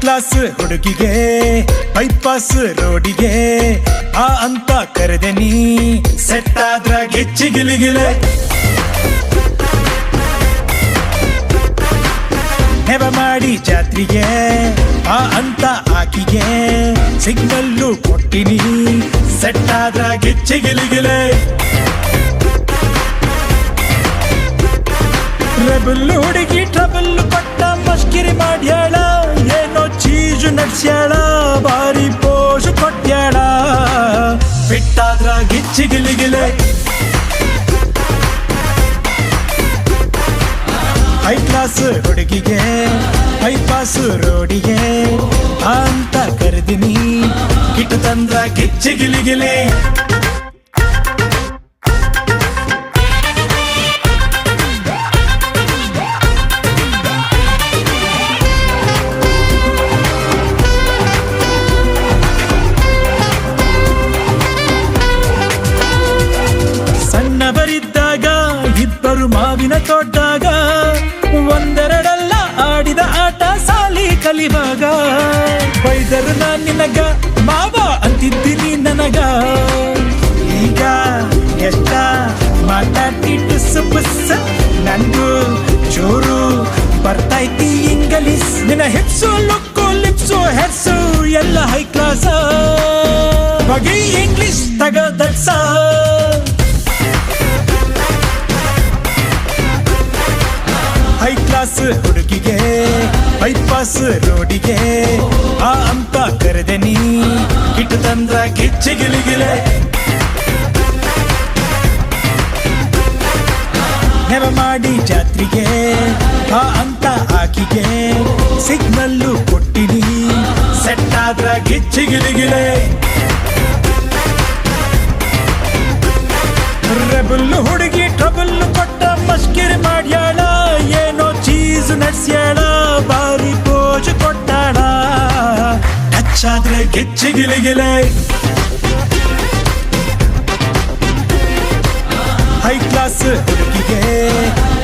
Class ಹುಡುಗಿಗೆ bypass ರೋಡಿಗೆ ಆ ಅಂತ ಕರೆದೆ ನೀ ಸೆಟ್ ಆದ್ರ ಗಿಚ್ಚಿಗಿಲಿಗಿಲೆ ನೆವ ಮಾಡಿ ಜಾತ್ರೆಗೆ ಆ ಅಂತ ಆಕಿಗೆ ಸಿಗ್ನಲ್ಲು ಕೊಟ್ಟಿನಿ ಸೆಟ್ ಆದ್ರ ಗಿಚ್ಚಿಗಿಲಿಗಿಲೆ ರೆಬಲ್ ಹುಡುಗಿ ಟ್ರಬಲ್ ಕೊಟ್ಟ ಮಸ್ಕಿರಿ ಮಾಡ್ಯಾಳ ಏನೋ ಚೀಜು ನಡ್ಸ್ಯಾಳ ಬಾರಿ ಪೋಷು ಕೊಟ್ಯಾಳ ಬಿಟ್ಟಾದ್ರ ಗಿಚ್ಚಿಗಿಲಿಗಿಲೆ ಹೈ ಕ್ಲಾಸ್ ಹುಡುಗಿಗೆ ಬೈಪಾಸ್ ರೋಡಿಗೆ ಅಂತ ಕರೆದಿನಿ ಕಿಟ್ಟು ತಂದ್ರ ಗಿಚ್ಚಿಗಿಲಿಗಿಲೆ ಸಣ್ಣವರಿದ್ದಾಗ ಇಬ್ಬರು ಮಾವಿನ ತೋಟದಾಗ ಒಂದೆರಡಲ್ಲ ಆಡಿದ ಆಟ ಸಾಲಿ ಕಲಿವಾಗ ಬೈದರು ನಾನ್ ನಿನಗ ಮಾವ ಅಂತಿದ್ದೀನಿ ನನಗ ಈಗ ಎಷ್ಟ ಮಾತಾಡಿಟ್ಟು ಸುಬುಸ್ ನಂದು ಜೋರು ಬರ್ತೈತಿ ಇಂಗ್ಲೀಷ್ ನಿನ್ನ ಹಿಪ್ಸು ಲುಕ್ಕು ಲಿಪ್ಸು ಹೆರ್ಸು ಎಲ್ಲ ಹೈ ಕ್ಲಾಸ್ ಬಗೆ ಇಂಗ್ಲಿಷ್ ತಗದರ್ಸ ಹೈ ಕ್ಲಾಸ್ ಹುಡುಗಿಗೆ ಬೈಪಾಸ್ ರೋಡಿಗೆ ಆ ಅಂತ ಕರೆದೆ ನೀ ಕಿಟ್ಟು ತಂದ್ರ ಗಿಚ್ಚಿಗಿಲಿಗಿಲೆ ನೆವ ಮಾಡಿ ಜಾತ್ರೆಗೆ ಆ ಅಂತ ಆಕಿಗೆ ಸಿಗ್ನಲ್ಲು ಕೊಟ್ಟಿನಿ ಸೆಟ್ ಆದ್ರ ಗಿಚ್ಚಿಗಿಲಿಗಿಲೆ ರೆಬಲ್ ಹುಡುಗಿ ಟ್ರಬಲ್ ಕೊಟ್ಟ ಮಸ್ಕಿರಿ ಮಾಡ್ಯಾಳ ಏನೋ ಚೀಸ್ ನಡ್ಸ್ಯಾಳ ಬಾರಿ ಪೋಜು ಕೊಟ್ಟಾಳ ಟಚ್ ಆದ್ರೆ ಗಿಚ್ಚಿಗಿಲಿಗಿಲೆ ಹೈ ಕ್ಲಾಸ್ ಹುಡುಗಿಗೆ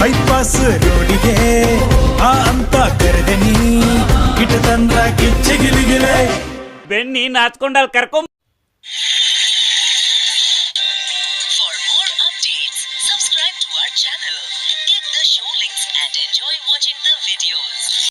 ಬೈಪಾಸ್ ರೋಡಿಗೆ ಆ ಅಂತ ಕರೆದೆ ನೀ ಕಿಟ್ಟು ತಂದ್ರ ಗಿಚ್ಚಿಗಿಲಿಗಿಲೆ ಬೆಣ್ಣಿ ನಾಚ್ಕೊಂಡಲ್ ಕರ್ಕೊಂಡ್ Subscribe to our channel. Click the show links and enjoy watching the videos.